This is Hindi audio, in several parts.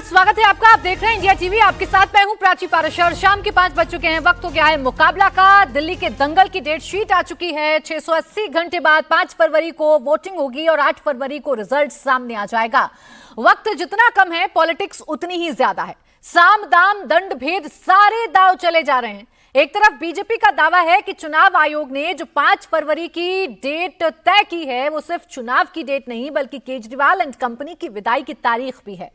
स्वागत है आपका। आप देख रहे हैं इंडिया टीवी। आपके साथ मैं हूं प्राची पाराशर। शाम के 5 बज चुके हैं। वक्त हो गया है मुकाबला का। दिल्ली के दंगल की डेट शीट आ चुकी है। 680 घंटे बाद 5 फरवरी को वोटिंग होगी और 8 फरवरी को रिजल्ट सामने आ जाएगा। वक्त जितना कम है, पॉलिटिक्स उतनी ही ज्यादा है। साम दाम दंड भेद सारे दांव चले जा रहे हैं। एक तरफ बीजेपी का दावा है कि चुनाव आयोग ने जो 5 फरवरी की डेट तय की है वो सिर्फ चुनाव की डेट नहीं बल्कि केजरीवाल एंड कंपनी की विदाई की तारीख भी है।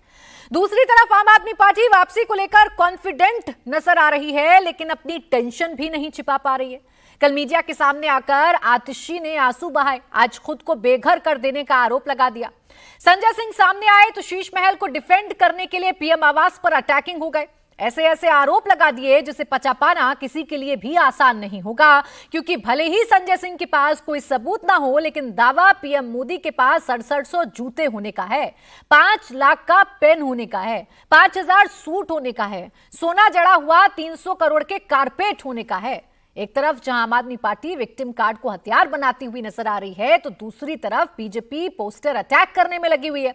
दूसरी तरफ आम आदमी पार्टी वापसी को लेकर कॉन्फिडेंट नजर आ रही है, लेकिन अपनी टेंशन भी नहीं छिपा पा रही है। कल मीडिया के सामने आकर आतिशी ने आंसू बहाए, आज खुद को बेघर कर देने का आरोप लगा दिया। संजय सिंह सामने आए तो शीश महल को डिफेंड करने के लिए पीएम आवास पर अटैकिंग हो गए। ऐसे ऐसे आरोप लगा दिए जिसे पचा पाना किसी के लिए भी आसान नहीं होगा, क्योंकि भले ही संजय सिंह के पास कोई सबूत ना हो, लेकिन दावा पीएम मोदी के पास 6700 जूते होने का है, 5 लाख का पेन होने का है, 5000 सूट होने का है, सोना जड़ा हुआ 300 करोड़ के कारपेट होने का है। एक तरफ जहां आम आदमी पार्टी विक्टिम कार्ड को हथियार बनाती हुई नजर आ रही है, तो दूसरी तरफ बीजेपी पोस्टर अटैक करने में लगी हुई है।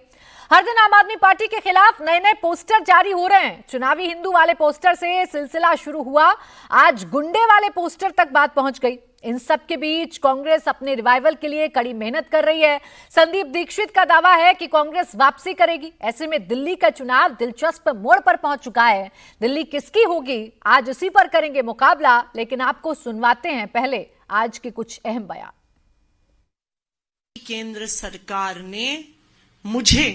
हर दिन आम आदमी पार्टी के खिलाफ नए नए पोस्टर जारी हो रहे हैं। चुनावी हिंदू वाले पोस्टर से सिलसिला शुरू हुआ, आज गुंडे वाले पोस्टर तक बात पहुंच गई। इन सब के बीच कांग्रेस अपने रिवाइवल के लिए कड़ी मेहनत कर रही है। संदीप दीक्षित का दावा है कि कांग्रेस वापसी करेगी। ऐसे में दिल्ली का चुनाव दिलचस्प मोड़ पर पहुंच चुका है। दिल्ली किसकी होगी, आज उसी पर करेंगे मुकाबला, लेकिन आपको सुनवाते हैं पहले आज के कुछ अहम बयान। केंद्र सरकार ने मुझे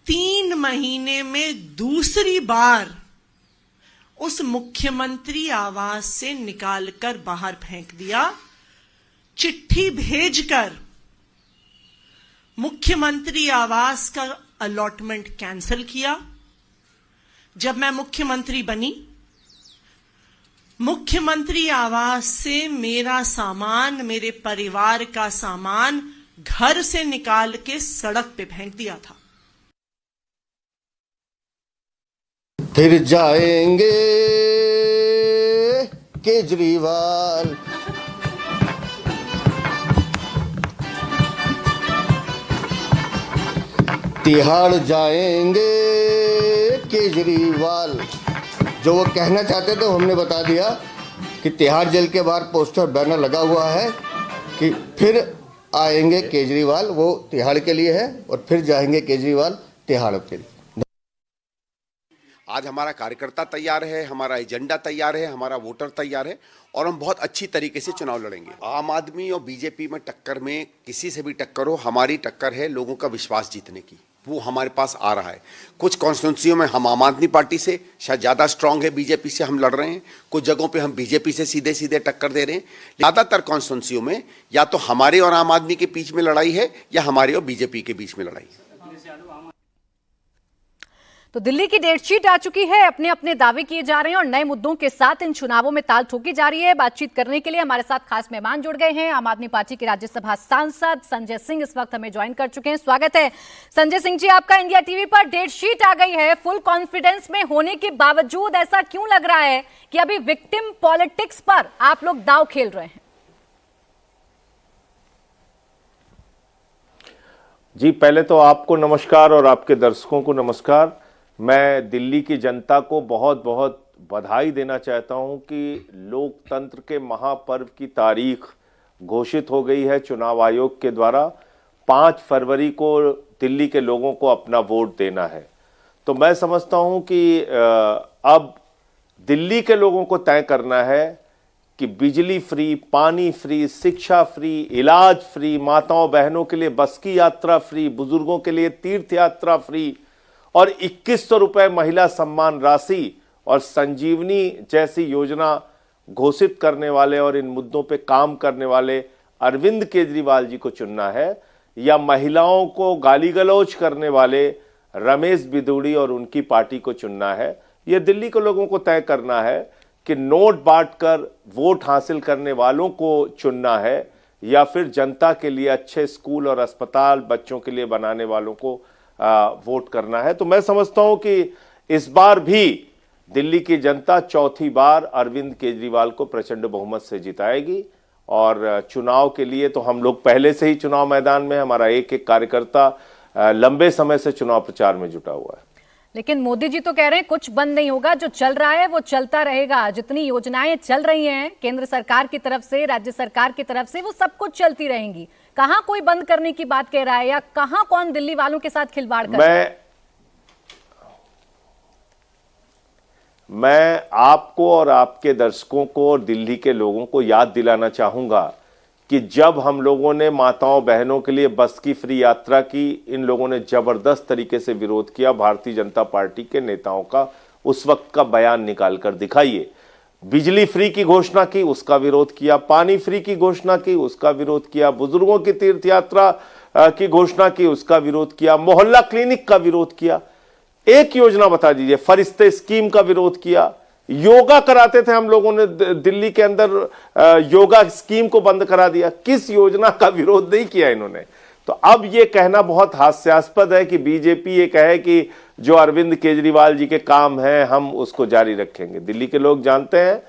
3 महीने में दूसरी बार उस मुख्यमंत्री आवास से निकालकर बाहर फेंक दिया। चिट्ठी भेजकर मुख्यमंत्री आवास का अलॉटमेंट कैंसिल किया। जब मैं मुख्यमंत्री बनी, मुख्यमंत्री आवास से मेरा सामान, मेरे परिवार का सामान घर से निकाल के सड़क पे फेंक दिया था। फिर जाएंगे केजरीवाल, तिहाड़ जाएंगे केजरीवाल। जो वो कहना चाहते थे हमने बता दिया कि तिहाड़ जेल के बाहर पोस्टर बैनर लगा हुआ है कि फिर आएंगे केजरीवाल, वो तिहाड़ के लिए है, और फिर जाएंगे केजरीवाल तिहाड़ के लिए। आज हमारा कार्यकर्ता तैयार है, हमारा एजेंडा तैयार है, हमारा वोटर तैयार है और हम बहुत अच्छी तरीके से चुनाव लड़ेंगे। आम आदमी और बीजेपी में टक्कर में किसी से भी टक्कर हो, हमारी टक्कर है लोगों का विश्वास जीतने की। वो हमारे पास आ रहा है। कुछ कॉन्स्टिट्यूंसियों में हम आम आदमी पार्टी से शायद ज़्यादा स्ट्रांग है, बीजेपी से हम लड़ रहे हैं। कुछ जगहों पे हम बीजेपी से सीधे सीधे टक्कर दे रहे हैं। ज़्यादातर कॉन्स्टिट्यूंसियों में या तो हमारे और आम आदमी के बीच में लड़ाई है या हमारे और बीजेपी के बीच में लड़ाई है। तो दिल्ली की डेट शीट आ चुकी है, अपने अपने दावे किए जा रहे हैं और नए मुद्दों के साथ इन चुनावों में ताल ठोकी जा रही है। बातचीत करने के लिए हमारे साथ खास मेहमान जुड़ गए हैं। आम आदमी पार्टी के राज्यसभा सांसद संजय सिंह इस वक्त हमें ज्वाइन कर चुके हैं। स्वागत है संजय सिंह जी आपका इंडिया टीवी पर। डेट शीट आ गई है, फुल कॉन्फिडेंस में होने के बावजूद ऐसा क्यों लग रहा है कि अभी विक्टिम पॉलिटिक्स पर आप लोग दांव खेल रहे हैं? जी, पहले तो आपको नमस्कार और आपके दर्शकों को नमस्कार। मैं दिल्ली की जनता को बहुत बहुत बधाई देना चाहता हूं कि लोकतंत्र के महापर्व की तारीख घोषित हो गई है चुनाव आयोग के द्वारा। 5 फरवरी को दिल्ली के लोगों को अपना वोट देना है। तो मैं समझता हूं कि अब दिल्ली के लोगों को तय करना है कि बिजली फ्री, पानी फ्री, शिक्षा फ्री, इलाज फ्री, माताओं बहनों के लिए बस की यात्रा फ्री, बुजुर्गों के लिए तीर्थ यात्रा फ्री और 2100 रुपए महिला सम्मान राशि और संजीवनी जैसी योजना घोषित करने वाले और इन मुद्दों पे काम करने वाले अरविंद केजरीवाल जी को चुनना है, या महिलाओं को गाली गलौज करने वाले रमेश बिधूड़ी और उनकी पार्टी को चुनना है। यह दिल्ली के लोगों को तय करना है कि नोट बांटकर वोट हासिल करने वालों को चुनना है या फिर जनता के लिए अच्छे स्कूल और अस्पताल बच्चों के लिए बनाने वालों को वोट करना है। तो मैं समझता हूं कि इस बार भी दिल्ली की जनता चौथी बार अरविंद केजरीवाल को प्रचंड बहुमत से जिताएगी और चुनाव के लिए तो हम लोग पहले से ही चुनाव मैदान में, हमारा एक एक कार्यकर्ता लंबे समय से चुनाव प्रचार में जुटा हुआ है। लेकिन मोदी जी तो कह रहे हैं कुछ बंद नहीं होगा, जो चल रहा है वो चलता रहेगा। जितनी योजनाएं चल रही हैं केंद्र सरकार की तरफ से, राज्य सरकार की तरफ से, वो सब कुछ चलती रहेंगी। कहां कोई बंद करने की बात कह रहा है या कहां कौन दिल्ली वालों के साथ खिलवाड़ कर रहा है? मैं आपको और आपके दर्शकों को और दिल्ली के लोगों को याद दिलाना चाहूंगा कि जब हम लोगों ने माताओं बहनों के लिए बस की फ्री यात्रा की, इन लोगों ने जबरदस्त तरीके से विरोध किया। भारतीय जनता पार्टी के नेताओं का उस वक्त का बयान निकाल कर दिखाइए। बिजली फ्री की घोषणा की, उसका विरोध किया। पानी फ्री की घोषणा की, उसका विरोध किया। बुजुर्गों की तीर्थ यात्रा की घोषणा की, उसका विरोध किया। मोहल्ला क्लिनिक का विरोध किया। एक योजना बता दीजिए, फरिश्ते स्कीम का विरोध किया। योगा कराते थे हम लोगों ने दिल्ली के अंदर, योगा स्कीम को बंद करा दिया। किस योजना का विरोध नहीं किया इन्होंने? तो अब ये कहना बहुत हास्यास्पद है कि बीजेपी ये कहे कि जो अरविंद केजरीवाल जी के काम हैं हम उसको जारी रखेंगे। दिल्ली के लोग जानते हैं,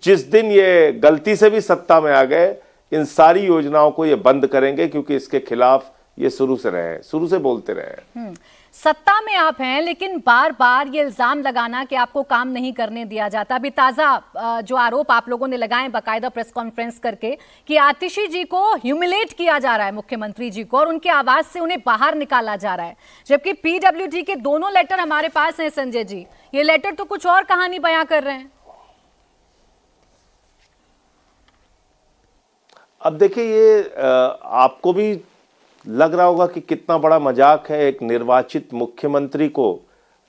जिस दिन ये गलती से भी सत्ता में आ गए, इन सारी योजनाओं को ये बंद करेंगे, क्योंकि इसके खिलाफ ये शुरू से बोलते रहे। सत्ता में आप हैं, लेकिन बार बार ये इल्जाम लगाना कि आपको काम नहीं करने दिया जाता। अभी ताजा जो आरोप आप लोगों ने लगाए बाकायदा प्रेस कॉन्फ्रेंस करके कि आतिशी जी को ह्यूमिलेट किया जा रहा है, मुख्यमंत्री जी को, और उनके आवाज से उन्हें बाहर निकाला जा रहा है। जबकि पीडब्ल्यूडी के दोनों लेटर हमारे पास हैं संजय जी, ये लेटर तो कुछ और कहानी बयां कर रहे हैं। अब देखिए, ये आपको भी लग रहा होगा कि कितना बड़ा मजाक है। एक निर्वाचित मुख्यमंत्री को,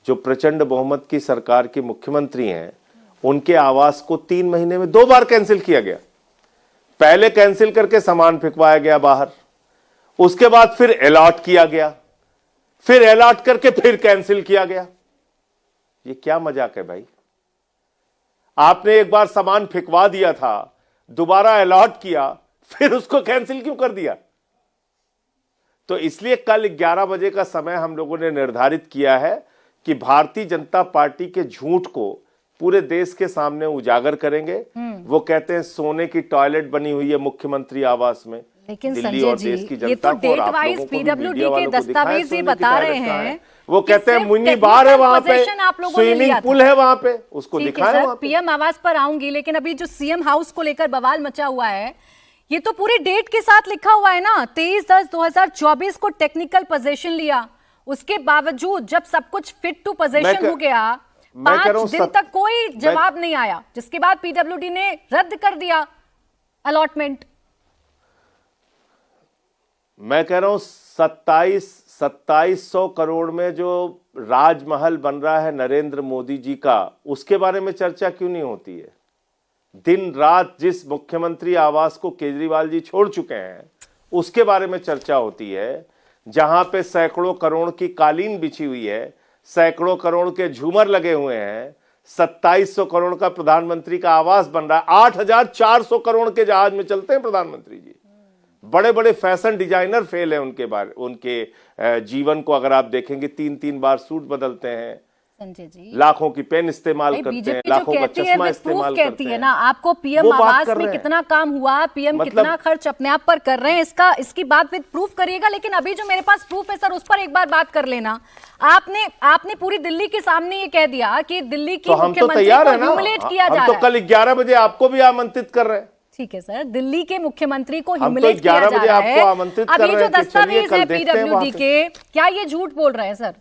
जो प्रचंड बहुमत की सरकार के मुख्यमंत्री हैं, उनके आवास को 3 महीने में 2 बार कैंसिल किया गया। पहले कैंसिल करके सामान फेंकवाया गया बाहर, उसके बाद फिर अलॉट किया गया, फिर अलॉट करके फिर कैंसिल किया गया। ये क्या मजाक है भाई? आपने एक बार सामान फेंकवा दिया था, दोबारा अलॉट किया, फिर उसको कैंसिल क्यों कर दिया? तो इसलिए कल 11 बजे का समय हम लोगों ने निर्धारित किया है कि भारतीय जनता पार्टी के झूठ को पूरे देश के सामने उजागर करेंगे। वो कहते हैं सोने की टॉयलेट बनी हुई है मुख्यमंत्री आवास में। लेकिन दिल्ली संजय और जी, देश की ये जनता तो को और डेट आप वाइज लोगों को भी पीडब्ल्यूडी मीडिया के वालों को दस्तावेज दिखाएं ये सोने की बता रहे टॉयलेट कहाँ है। हैं वो कि कहते हैं सिर्फ मुन्नी बार है वहां पे, पोजीशन आप लोगों ने लिया स्विमिंग था। पूल है वहां पे, उसको ठीक है दिखाएं सर, वहां पे। पीएम आवास पर आऊंगी, लेकिन अभी जो सीएम हाउस को लेकर बवाल मचा हुआ है, ये तो पूरी डेट के साथ लिखा हुआ है ना। 23/10/2024 को टेक्निकल पोजीशन लिया, उसके बावजूद जब सब कुछ फिट टू पोजीशन हो गया, 5 दिन तक कोई जवाब नहीं आया, जिसके बाद पीडब्ल्यूडी ने रद्द कर दिया अलॉटमेंट। मैं कह रहा हूं 2700 करोड़ में जो राजमहल बन रहा है नरेंद्र मोदी जी का, उसके बारे में चर्चा क्यों नहीं होती है? दिन रात जिस मुख्यमंत्री आवास को केजरीवाल जी छोड़ चुके हैं, उसके बारे में चर्चा होती है, जहां पे सैकड़ों करोड़ की कालीन बिछी हुई है, सैकड़ों करोड़ के झूमर लगे हुए हैं। 2700 करोड़ का प्रधानमंत्री का आवास बन रहा है। 8400 करोड़ के जहाज में चलते हैं प्रधानमंत्री जी। बड़े बड़े फैशन डिजाइनर फेल है उनके जीवन को अगर आप देखेंगे, 3-3 बार सूट बदलते हैं, संजय जी लाखों की पेन इस्तेमाल करते हैं, लाखों का चश्मा इस्तेमाल करते हैं ना। आपको पीएम आवास में कितना काम हुआ, पीएम कितना खर्च अपने आप पर कर रहे हैं, इसकी बात विद प्रूफ करिएगा। लेकिन अभी जो मेरे पास प्रूफ है सर, उस पर एक बार बात कर लेना। आपने पूरी दिल्ली के सामने ये कह दिया कि दिल्ली की मुख्यमंत्री को ह्यूमिलेट किया जा रहा है। तो कल 11 बजे आपको भी आमंत्रित कर रहे हैं। ठीक है सर, दिल्ली के मुख्यमंत्री को ह्यूमिलेट किया जा रहा है। अब ये जो दस्तावेज है पीडब्ल्यूडी के, क्या ये झूठ बोल रहे हैं सर?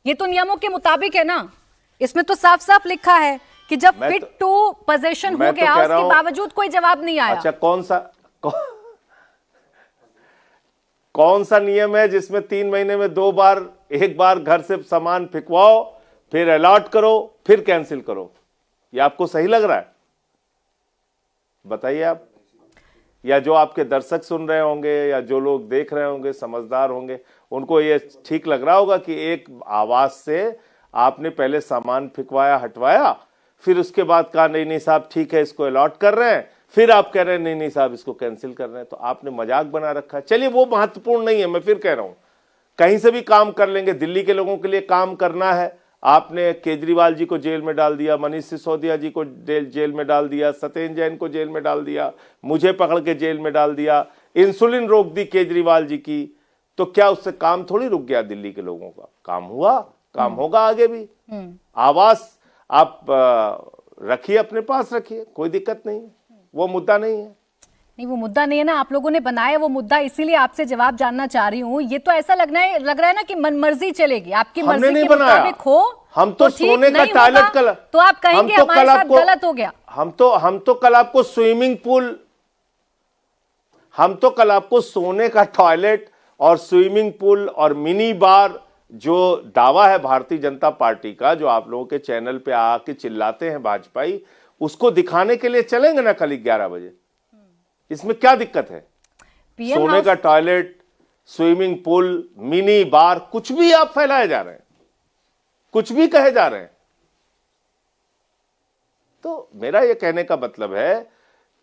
ये तो नियमों के मुताबिक है ना। इसमें तो साफ साफ लिखा है कि जब फिट टू पोजीशन हो गया, उसके बावजूद कोई जवाब नहीं आया। अच्छा, कौन सा नियम है जिसमें 3 महीने में 2 बार, एक बार घर से सामान फेंकवाओ, फिर अलॉट करो, फिर कैंसिल करो? ये आपको सही लग रहा है? बताइए आप, या जो आपके दर्शक सुन रहे होंगे या जो लोग देख रहे होंगे, समझदार होंगे, उनको ये ठीक लग रहा होगा कि एक आवाज से आपने पहले सामान फेंकवाया, हटवाया, फिर उसके बाद कहा नहीं साहब ठीक है इसको अलॉट कर रहे हैं, फिर आप कह रहे हैं नहीं साहब इसको कैंसिल कर रहे हैं। तो आपने मजाक बना रखा है। चलिए वो महत्वपूर्ण नहीं है, मैं फिर कह रहा हूं, कहीं से भी काम कर लेंगे, दिल्ली के लोगों के लिए काम करना है। आपने केजरीवाल जी को जेल में डाल दिया, मनीष सिसोदिया जी को जेल में डाल दिया, सत्येंद्र जैन को जेल में डाल दिया, मुझे पकड़ के जेल में डाल दिया, इंसुलिन रोक दी केजरीवाल जी की। तो क्या उससे काम थोड़ी रुक गया? दिल्ली के लोगों का काम हुआ, काम होगा आगे भी। आवास आप रखिए, अपने पास रखिए, कोई दिक्कत नहीं है, वो मुद्दा नहीं है। नहीं, वो मुद्दा नहीं है ना, आप लोगों ने बनाया वो मुद्दा, इसीलिए आपसे जवाब जानना चाह रही हूँ। ये तो ऐसा लग रहा है ना कि मनमर्जी चलेगी, आपकी मर्जी के मुताबिक हो। हम तो ठीक सोने का नहीं टॉयलेट होगा, तो आप कहेंगे हमारे साथ गलत हो गया। हम तो कल आपको स्विमिंग पूल, हम तो कल आपको सोने का टॉयलेट और स्विमिंग पूल और मिनी बार, जो दावा है भारतीय जनता पार्टी का, जो आप लोगों के चैनल पे आके चिल्लाते हैं भाजपाई, उसको दिखाने के लिए चलेंगे ना कल 11 बजे। इसमें क्या दिक्कत है? सोने का toilet, swimming pool, mini bar, कुछ भी आप फैलाए जा रहे हैं, कुछ भी कहे जा रहे हैं। तो मेरा यह कहने का मतलब है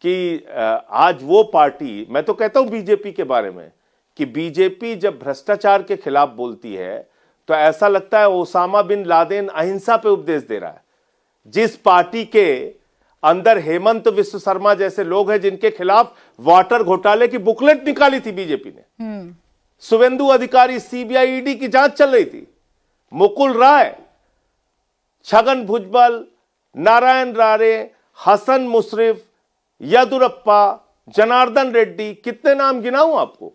कि आज वो पार्टी, मैं तो कहता हूं बीजेपी के बारे में, कि बीजेपी जब भ्रष्टाचार के खिलाफ बोलती है तो ऐसा लगता है ओसामा बिन लादेन अहिंसा पे उपदेश दे रहा है। जिस पार्टी के अंदर हेमंत विश्व शर्मा जैसे लोग हैं, जिनके खिलाफ वाटर घोटाले की बुकलेट निकाली थी बीजेपी ने, शुवेंदु अधिकारी, सीबीआई ईडी की जांच चल रही थी, मुकुल राय, छगन भुजबल, नारायण राणे, हसन मुशर्रफ, येदुरप्पा, जनार्दन रेड्डी, कितने नाम गिनाऊं आपको?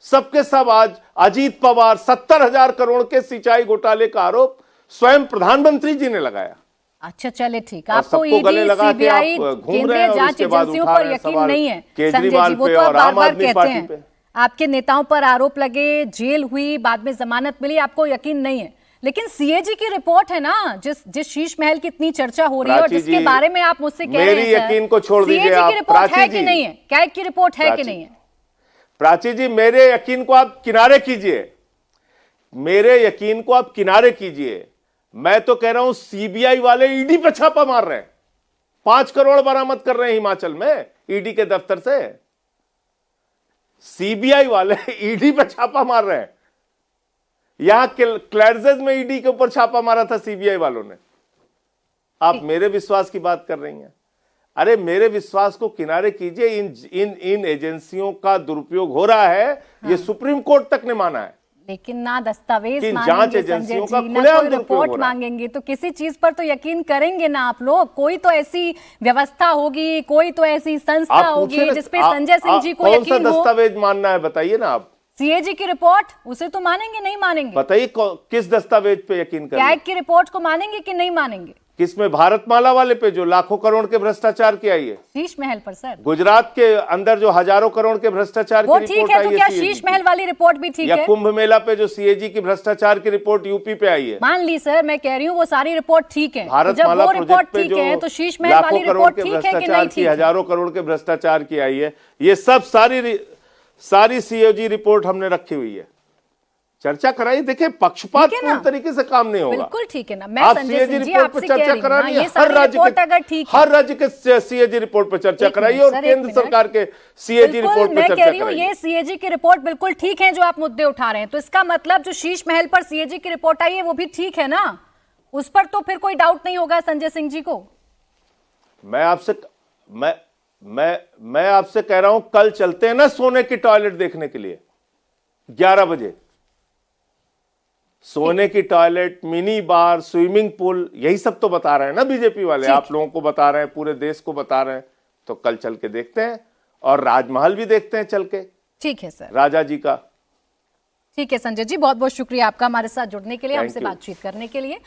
सबके सब आज अजीत पवार, 70,000 करोड़ के सिंचाई घोटाले का आरोप स्वयं प्रधानमंत्री जी ने लगाया। अच्छा चले ठीक, आपको ईडी, सीबीआई, केंद्रीय जांच एजेंसियों पर यकीन नहीं है संजय जी, वो तो आप बार-बार कहते हैं। आपके नेताओं पर आरोप लगे, जेल हुई, बाद में जमानत मिली, आपको यकीन नहीं है। लेकिन सीएजी की रिपोर्ट है ना, जिस शीश महल की इतनी चर्चा हो रही है और जिसके बारे में आप मुझसे कह रहे हैं, मेरी यकीन को छोड़ दीजिए, सीएजी की रिपोर्ट है कि नहीं है, कैग की रिपोर्ट है कि नहीं है? प्राची जी, मेरे यकीन को आप किनारे कीजिए, मेरे यकीन को आप किनारे कीजिए। मैं तो कह रहा हूं सीबीआई वाले ईडी पे छापा मार रहे हैं, 5 करोड़ बरामद कर रहे हैं हिमाचल में ईडी के दफ्तर से। सीबीआई वाले ईडी पे छापा मार रहे हैं। यहां क्लैरजेस में ईडी के ऊपर छापा मारा था सीबीआई वालों ने। आप मेरे विश्वास की बात कर रही हैं? अरे मेरे विश्वास को किनारे कीजिए। इन एजेंसियों का दुरुपयोग हो रहा है, ये सुप्रीम कोर्ट तक ने माना है। लेकिन ना दस्तावेज जांच मांगेंगे एजेंसियों संजय का जी, ना खुलेआम कोई रिपोर्ट मांगेंगे, तो किसी चीज पर तो यकीन करेंगे ना आप लोग। कोई तो ऐसी व्यवस्था होगी, कोई तो ऐसी संस्था होगी जिसपे संजय सिंह जी को यकीन हो। कौन सा दस्तावेज मानना है बताइए ना आप। सीएजी की रिपोर्ट, उसे तो मानेंगे नहीं मानेंगे? बताइए किस दस्तावेज पे यकीन करें? कैग की रिपोर्ट को मानेंगे कि नहीं मानेंगे? किसमें? भारतमाला वाले पे, जो लाखों करोड़ के भ्रष्टाचार की आई है। शीश महल पर सर, गुजरात के अंदर जो हजारों करोड़ के भ्रष्टाचार की रिपोर्ट आई है, तो क्या शीश महल वाली रिपोर्ट भी ठीक है? या कुंभ मेला पे जो सीएजी की भ्रष्टाचार की रिपोर्ट यूपी पे आई है, मान ली सर, मैं कह रही हूँ वो सारी रिपोर्ट ठीक है। भारतमाला प्रोजेक्ट पे जो तो शीश महल वाली रिपोर्ट ठीक है कि नहीं ठीक? हजारों करोड़ के भ्रष्टाचार की आई है, ये सब सारी सीएजी रिपोर्ट हमने रखी हुई है। चर्चा कराइए, देखिए पक्षपात पूर्ण तरीके से काम नहीं होगा। बिल्कुल ठीक है ना, मैं संजय सिंह जी आपसे कह रही हूं, ये सारी रिपोर्ट अगर ठीक है, हर राज्य के सीएजी रिपोर्ट पर चर्चा कराइए और केंद्र सरकार के सीएजी रिपोर्ट पर चर्चा कराइए। ये सीएजी की रिपोर्ट बिल्कुल ठीक है जो आप मुद्दे उठा रहे हैं, तो इसका मतलब जो शीश महल पर सीएजी की रिपोर्ट आई है वो भी ठीक है ना, उस पर तो फिर कोई डाउट नहीं होगा संजय सिंह जी को। मैं आपसे कह रहा हूं, कल चलते हैं ना सोने की टॉयलेट देखने के लिए 11 बजे। सोने की toilet, mini bar, swimming pool, यही सब तो बता रहे हैं ना बीजेपी वाले, आप लोगों को बता रहे हैं, पूरे देश को बता रहे हैं। तो कल चल के देखते हैं और राजमहल भी देखते हैं चल के। ठीक है सर, राजा जी का। ठीक है संजय जी, बहुत बहुत शुक्रिया आपका हमारे साथ जुड़ने के लिए, हमसे बातचीत करने के लिए।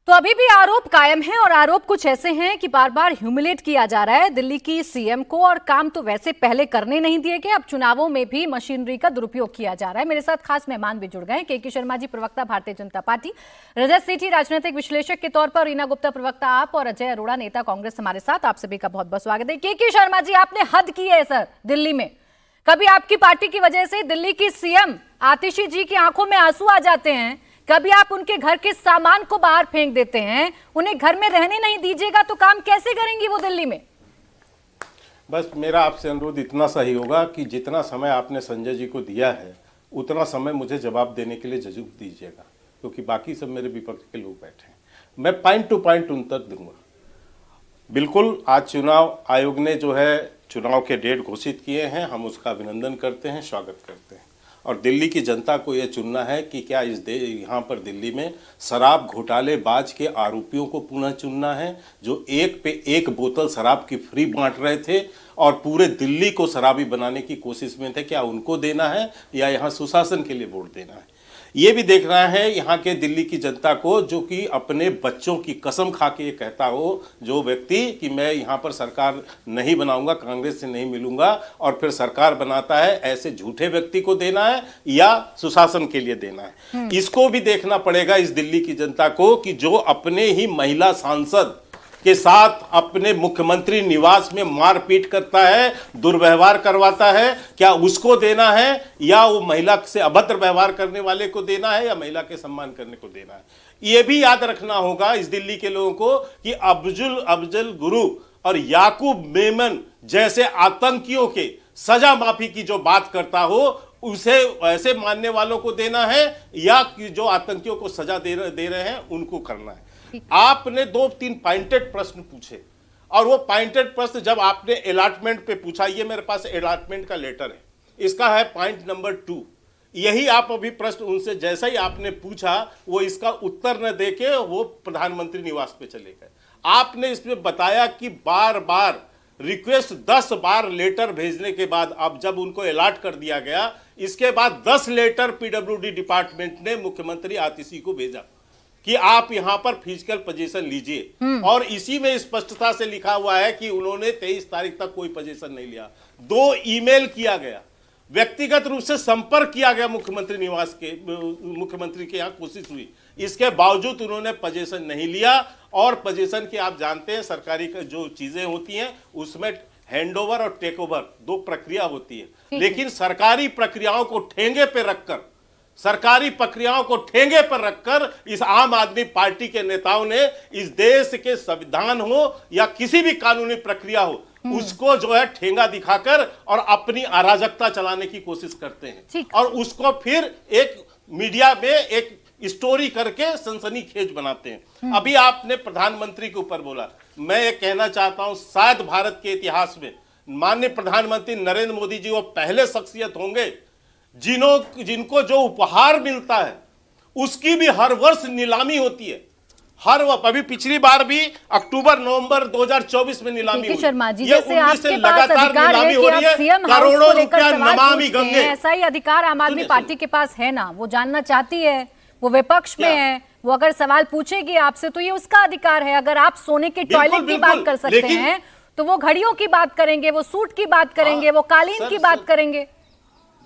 तो अभी भी आरोप कायम है और आरोप कुछ ऐसे हैं कि बार बार ह्यूमिलेट किया जा रहा है दिल्ली की सीएम को, और काम तो वैसे पहले करने नहीं दिए गए, अब चुनावों में भी मशीनरी का दुरुपयोग किया जा रहा है। मेरे साथ खास मेहमान भी जुड़ गए हैं, के शर्मा जी प्रवक्ता भारतीय जनता पार्टी, रजत सेठी राजनीतिक विश्लेषक के तौर पर, रीना गुप्ता प्रवक्ता आप, और अजय अरोड़ा नेता कांग्रेस हमारे साथ। आप सभी का बहुत बहुत स्वागत है। के शर्मा जी, आपने हद की है सर दिल्ली में। कभी आपकी पार्टी की वजह से दिल्ली की सीएम आतिशी जी की आंखों में आंसू आ जाते हैं, कभी आप उनके घर के सामान को बाहर फेंक देते हैं, उन्हें घर में रहने नहीं दीजिएगा, तो काम कैसे करेंगी वो दिल्ली में? बस मेरा आपसे अनुरोध इतना सा ही होगा कि जितना समय आपने संजय जी को दिया है उतना समय मुझे जवाब देने के लिए जरूर दीजिएगा, क्योंकि बाकी सब मेरे विपक्ष के लोग बैठे हैं। मैं पॉइंट टू पॉइंट उत्तर दूंगा। बिल्कुल, आज चुनाव आयोग ने जो है चुनाव के डेट घोषित किए हैं, हम उसका अभिनंदन करते हैं, स्वागत करते हैं। और दिल्ली की जनता को यह चुनना है कि क्या यहाँ पर दिल्ली में शराब घोटालेबाज के आरोपियों को पुनः चुनना है जो एक पे एक बोतल शराब की फ्री बांट रहे थे और पूरे दिल्ली को शराबी बनाने की कोशिश में थे, क्या उनको देना है या यहाँ सुशासन के लिए वोट देना है। ये भी देखना है यहाँ के दिल्ली की जनता को, जो कि अपने बच्चों की कसम खा के ये कहता हो जो व्यक्ति कि मैं यहाँ पर सरकार नहीं बनाऊंगा, कांग्रेस से नहीं मिलूंगा और फिर सरकार बनाता है, ऐसे झूठे व्यक्ति को देना है या सुशासन के लिए देना है। इसको भी देखना पड़ेगा इस दिल्ली की जनता को कि जो अपने ही महिला सांसद के साथ अपने मुख्यमंत्री निवास में मारपीट करता है, दुर्व्यवहार करवाता है, क्या उसको देना है या वो महिला से अभद्र व्यवहार करने वाले को देना है या महिला के सम्मान करने को देना है। ये भी याद रखना होगा इस दिल्ली के लोगों को कि अफजल गुरु और याकूब मेमन जैसे आतंकियों के सजा माफी की जो बात करता हो उसे ऐसे मानने वालों को देना है या कि जो आतंकियों को सजा दे रहे हैं उनको करना है। आपने 2-3 पॉइंटेड प्रश्न पूछे और वो पॉइंटेड प्रश्न जब आपने अलॉटमेंट पे पूछा, ये मेरे पास अलॉटमेंट का लेटर है, इसका है पॉइंट नंबर 2। यही आप अभी प्रश्न उनसे जैसा ही आपने पूछा वो इसका उत्तर न देके वो प्रधानमंत्री निवास पे चले गए। आपने इसमें बताया कि बार बार रिक्वेस्ट 10 बार लेटर भेजने के बाद अब जब उनको अलॉट कर दिया गया, इसके बाद 10 लेटर पीडब्ल्यूडी डिपार्टमेंट ने मुख्यमंत्री आतिशी को भेजा कि आप यहां पर फिजिकल पोजीशन लीजिए और इसी में स्पष्टता से लिखा हुआ है कि उन्होंने 23 तारीख तक कोई पोजीशन नहीं लिया। 2 ईमेल किया गया, व्यक्तिगत रूप से संपर्क किया गया मुख्यमंत्री निवास के, मुख्यमंत्री के यहां कोशिश हुई, इसके बावजूद उन्होंने पोजीशन नहीं लिया। और पोजीशन की आप जानते हैं सरकारी जो चीजें होती हैं उसमें हैंडओवर और टेक ओवर 2 प्रक्रिया होती है, लेकिन सरकारी प्रक्रियाओं को ठेंगे पे रखकर इस आम आदमी पार्टी के नेताओं ने इस देश के संविधान हो या किसी भी कानूनी प्रक्रिया हो उसको जो है ठेंगा दिखाकर और अपनी अराजकता चलाने की कोशिश करते हैं और उसको फिर एक मीडिया में एक स्टोरी करके सनसनीखेज बनाते हैं। अभी आपने प्रधानमंत्री के ऊपर बोला, मैं ये कहना चाहता हूं शायद भारत के इतिहास में माननीय प्रधानमंत्री नरेंद्र मोदी जी वो पहले शख्सियत होंगे जिनको जो उपहार मिलता है उसकी भी हर वर्ष नीलामी होती है। अभी पिछली बार भी अक्टूबर-नवंबर 2024 में नीलामी हुई। शर्मा जी, ये जैसे आपके पास अधिकार है कि आप सीएम हाउस को लेकर सवाल पूछते हैं, ऐसा ही अधिकार आम आदमी पार्टी के पास है ना। वो जानना चाहती है, वो विपक्ष में है, वो अगर सवाल पूछेगी आपसे तो ये उसका अधिकार है। अगर आप सोने के टॉयलेट की बात कर सकते हैं तो वो घड़ियों की बात करेंगे, वो सूट की बात करेंगे, वो कालीन की बात करेंगे।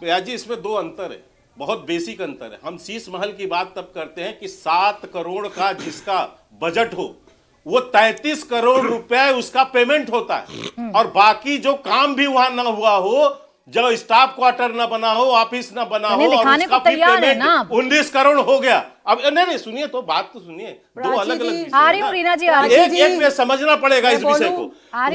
जी इसमें 2 अंतर है, बहुत बेसिक अंतर है। हम शीश महल की बात तब करते हैं कि 7 करोड़ का जिसका बजट हो वो 33 करोड़ रुपए उसका पेमेंट होता है और बाकी जो काम भी वहां ना हुआ हो, जब स्टाफ क्वार्टर ना बना हो, ऑफिस ना बना हो और उसका पेमेंट 19 करोड़ हो गया। अब नहीं सुनिए तो बात तो सुनिए, 2 अलग अलग एक में समझना पड़ेगा इस विषय को।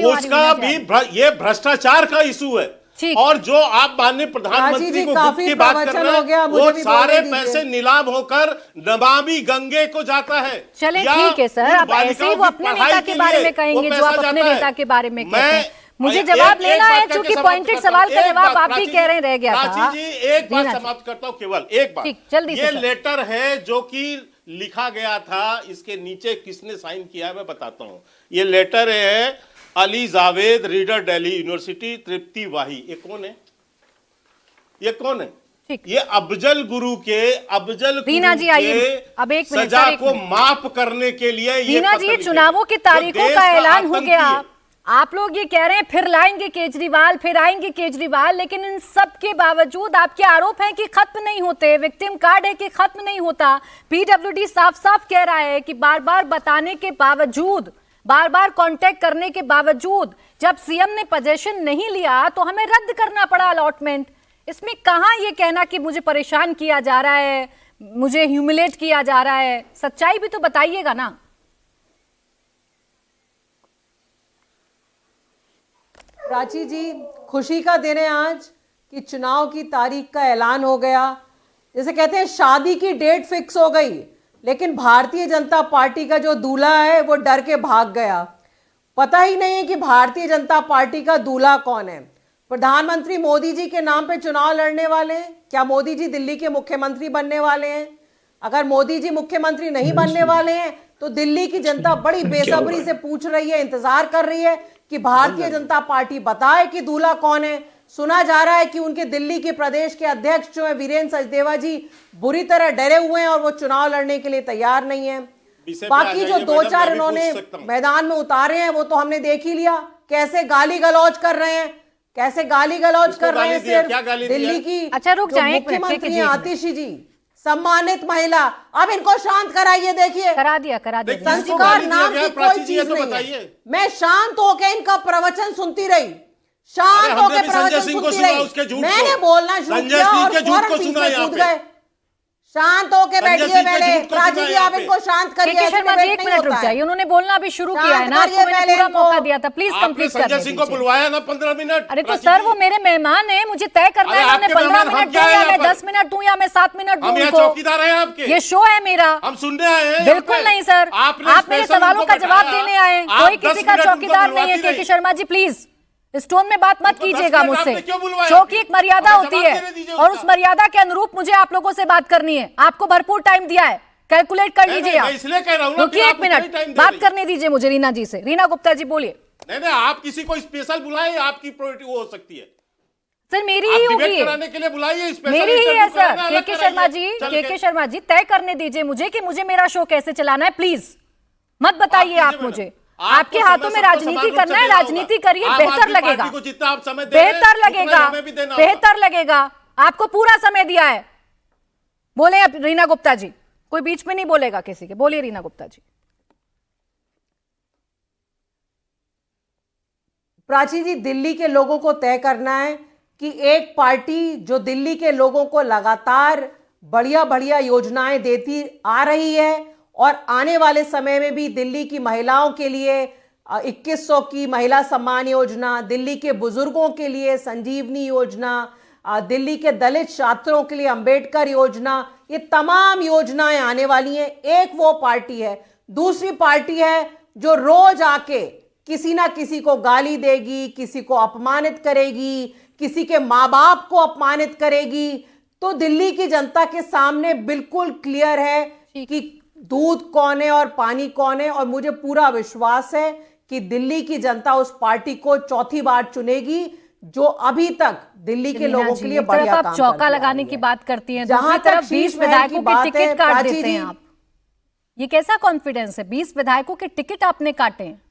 उसका भी ये भ्रष्टाचार का इशू है और जो आप माननीय प्रधानमंत्री को गुप्त की बात कर रहे हैं वो सारे पैसे नीलाम होकर नमामि गंगे को जाता है। चले ठीक है सर, अब ऐसे ही वो अपने नेता के बारे में कहेंगे जो आप अपने नेता के बारे में कहते हैं। मुझे जवाब लेना है क्योंकि पॉइंटेड सवाल का जवाब आप भी कह रहे रह गया था। जी एक बात समाप्त करता हूँ, केवल एक बात, जल्दी ये लेटर है जो कि लिखा गया था, इसके नीचे किसने साइन किया है मैं बताता हूँ। ये लेटर है अली जावेद, रीडर दिल्ली यूनिवर्सिटी, तृप्ति वाही। ये कौन है? ये अफजल गुरु के अब एक सजा को माफ करने के लिए रीना जी, चुनावों की तारीखों का ऐलान हो गया। आप लोग ये कह रहे हैं फिर लाएंगे केजरीवाल, फिर आएंगे केजरीवाल, लेकिन इन सब के बावजूद आपके आरोप हैं कि खत्म नहीं होते, विक्टिम कार्ड है कि खत्म नहीं होता। पीडब्ल्यूडी साफ साफ कह रहा है कि बार बार बताने के बावजूद, बार बार कांटेक्ट करने के बावजूद जब सीएम ने पोजीशन नहीं लिया तो हमें रद्द करना पड़ा अलॉटमेंट। इसमें कहां ये कहना कि मुझे परेशान किया जा रहा है, मुझे ह्यूमिलेट किया जा रहा है? सच्चाई भी तो बताइएगा ना। प्राची जी, खुशी का दिन है आज कि चुनाव की तारीख का ऐलान हो गया। जैसे कहते हैं शादी की डेट फिक्स हो गई, लेकिन भारतीय जनता पार्टी का जो दूल्हा है वो डर के भाग गया। पता ही नहीं है कि भारतीय जनता पार्टी का दूल्हा कौन है। प्रधानमंत्री मोदी जी के नाम पे चुनाव लड़ने वाले हैं? क्या मोदी जी दिल्ली के मुख्यमंत्री बनने वाले हैं? अगर मोदी जी मुख्यमंत्री नहीं बनने वाले हैं तो दिल्ली की जनता बड़ी बेसब्री से पूछ रही है, इंतजार कर रही है कि भारतीय जनता पार्टी बताए कि दूल्हा कौन है। सुना जा रहा है कि उनके दिल्ली के प्रदेश के अध्यक्ष जो है वीरेंद्र सचदेवा जी बुरी तरह डरे हुए हैं और वो चुनाव लड़ने के लिए तैयार नहीं है। बाकी जो दो चार इन्होंने मैदान में उतारे हैं वो तो हमने देख ही लिया, कैसे गाली गलौज कर रहे हैं, कैसे गाली गलौज कर रहे हैं। सिर्फ दिल्ली की अच्छा, रुक जाएं, एक मिनट, मुख्यमंत्री हैं आतिशी जी, सम्मानित महिला, अब इनको शांत कराइए। देखिए करा दिया संस्कार नाम की कोई चीज नहीं है। मैं शांत होकर इनका प्रवचन सुनती रही, शांत होकर प्रवचन सुनती रही। मैंने बोलना शुरू किया और फौरन बीच में कूद गए। शांत होके बैठिए पहले, प्राची जी आप इनको शांत करिए। के शर्मा जी एक मिनट रुक जाइए, उन्होंने बोलना भी शुरू किया है ना, आपको मैंने पूरा मौका दिया था, प्लीज कंप्लीट कर संजय सिंह को बुलवाया ना 15 मिनट। अरे तो सर वो मेरे मेहमान हैं, मुझे तय करना है उन्होंने 15 मिनट दूं या मैं 10 मिनट दूं या मैं 7 मिनट दूं उनको। चौकीदार हैं आपके, ये शो है मेरा, हम सुनने आए हैं। बिल्कुल नहीं सर, आप मेरे सवालों का जवाब देने आए, कोई किसी का चौकीदार नहीं है। के शर्मा जी प्लीज इस टोन में बात मत कीजिएगा मुझसे, शो की एक मर्यादा होती है और उस मर्यादा के अनुरूप मुझे आप लोगों से बात करनी है। आपको भरपूर टाइम दिया है, कैलकुलेट कर लीजिए आप। इसलिए कह रहा हूं रुकिए एक मिनट, बात करने दीजिए मुझे रीना जी से। रीना गुप्ता जी बोलिए। नहीं आप किसी को स्पेशल बुलाएं, आपकी प्रायोरिटी वो हो सकती है। सर मेरी ही होगी, कराने के लिए बुलाइए, मेरी ही है सर। के शर्मा जी तय करने दीजिए मुझे कि मुझे मेरा शो कैसे चलाना है, प्लीज मत बताइए आप मुझे। आपके हाथों में राजनीति करना है, राजनीति करिए, बेहतर लगेगा, बेहतर लगेगा, बेहतर लगेगा। आपको पूरा समय दिया है। बोले अब रीना गुप्ता जी, कोई बीच में नहीं बोलेगा किसी के। बोलिए रीना गुप्ता जी। प्राची जी, दिल्ली के लोगों को तय करना है कि एक पार्टी जो दिल्ली के लोगों को लगातार बढ़िया बढ़िया योजनाएं देती आ रही है और आने वाले समय में भी दिल्ली की महिलाओं के लिए 2100 की महिला सम्मान योजना, दिल्ली के बुजुर्गों के लिए संजीवनी योजना, दिल्ली के दलित छात्रों के लिए अंबेडकर योजना, ये तमाम योजनाएं आने वाली हैं। एक वो पार्टी है, दूसरी पार्टी है जो रोज आके किसी ना किसी को गाली देगी, किसी को अपमानित करेगी, किसी के माँ बाप को अपमानित करेगी। तो दिल्ली की जनता के सामने बिल्कुल क्लियर है कि दूध कौन है और पानी कौन है, और मुझे पूरा विश्वास है कि दिल्ली की जनता उस पार्टी को चौथी बार चुनेगी जो अभी तक दिल्ली के लोगों के लिए बढ़िया काम करती है। चौका लगाने की बात करती हैं, दूसरी तरफ 20 विधायकों के टिकट काट देते हैं आप। ये कैसा कॉन्फिडेंस है? 20 विधायकों के टिकट आपने काटे हैं।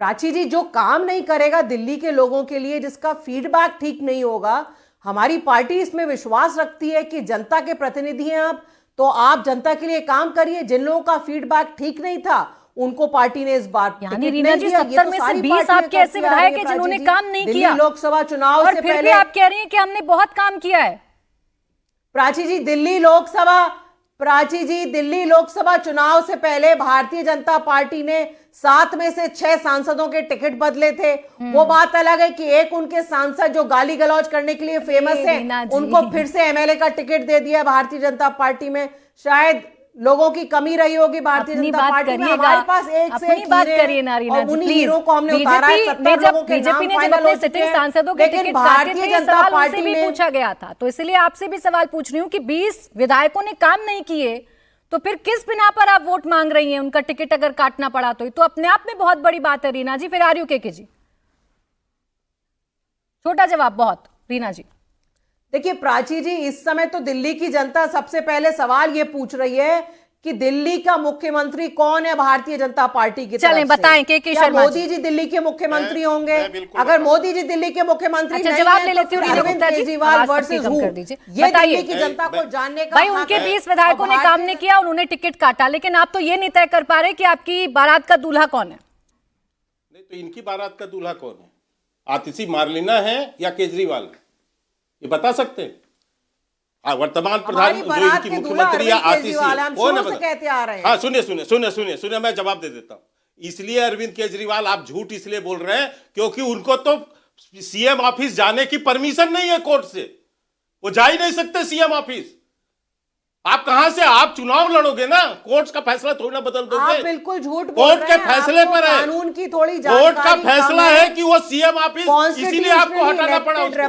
प्राची जी, जो काम नहीं करेगा दिल्ली के लोगों के लिए, जिसका फीडबैक ठीक नहीं होगा, हमारी पार्टी इसमें विश्वास रखती है कि जनता के प्रतिनिधि हैं आप, तो आप जनता के लिए काम करिए। जिन लोगों का फीडबैक ठीक नहीं था उनको पार्टी ने इस बार यानी रीना जी 70 में से 20 आपके ऐसे विधायक हैं जिन्होंने काम नहीं किया लोकसभा चुनाव और से फिर पहले। भी आप कह रही हैं कि हमने बहुत काम किया है। प्राची जी, दिल्ली लोकसभा चुनाव से पहले भारतीय जनता पार्टी ने 7 में से 6 सांसदों के टिकट बदले थे। वो बात अलग है कि एक उनके सांसद जो गाली गलौज करने के लिए फेमस है, उनको फिर से एमएलए का टिकट दे दिया भारतीय जनता पार्टी में। शायद लोगों की कमी रही होगी भारतीय जनता पार्टी में। हमारे पास एक से एक हीरो को हमने उतारा है। 70 लोगों के नाम फाइनल हो चुके हैं, सांसदों के लेकिन टिकट भारतीय जनता पार्टी भी ने पूछा गया था, तो इसलिए आपसे भी सवाल पूछ रही हूँ कि 20 विधायकों ने काम नहीं किए तो फिर किस बिना पर आप वोट मांग रही हैं? उनका टिकट अगर काटना पड़ा तो ये तो अपने आप में बहुत बड़ी बात है रीना जी। फिर आर्यू के जी, छोटा जवाब बहुत। रीना जी देखिए प्राची जी, इस समय तो दिल्ली की जनता सबसे पहले सवाल ये पूछ रही है कि दिल्ली का मुख्यमंत्री कौन है भारतीय जनता पार्टी की तरफ से। चलें बताएं के शर्मा मोदी जी दिल्ली के मुख्यमंत्री होंगे? अगर मोदी जी दिल्ली के मुख्यमंत्री नहीं जवाब ले हैं, लेती हूँ तो अरविंद केजरीवाल वर्सेस हु, ये दिल्ली की जनता को जानने का भाई। उनके 20 विधायकों ने काम नहीं किया, उन्होंने टिकट काटा, लेकिन आप तो ये नहीं तय कर पा रहे कि आपकी बारात का दूल्हा कौन है। नहीं तो इनकी बारात का दूल्हा कौन है? आतिशी मार्लिना है या केजरीवाल? ये बता सकते हैं? वर्तमान प्रधान जो इनकी मुख्यमंत्री या आतिशी वो न कहते आ रहे हैं। हाँ सुनिए मैं जवाब दे देता हूं। इसलिए अरविंद केजरीवाल आप झूठ इसलिए बोल रहे हैं क्योंकि उनको तो सीएम ऑफिस जाने की परमिशन नहीं है कोर्ट से, वो जा ही नहीं सकते सीएम ऑफिस। आप कहां से, आप चुनाव लड़ोगे ना, कोर्ट का फैसला थोड़ी ना बदल आप दोगे। बिल्कुल झूठ बोल कोर्ट रहे के हैं, फैसले आपको पर है, कानून की थोड़ी कोर्ट का जानकारी फैसला कम है कि वो सीएम ऑफिस, इसीलिए आपको हटाना पड़ा उसको।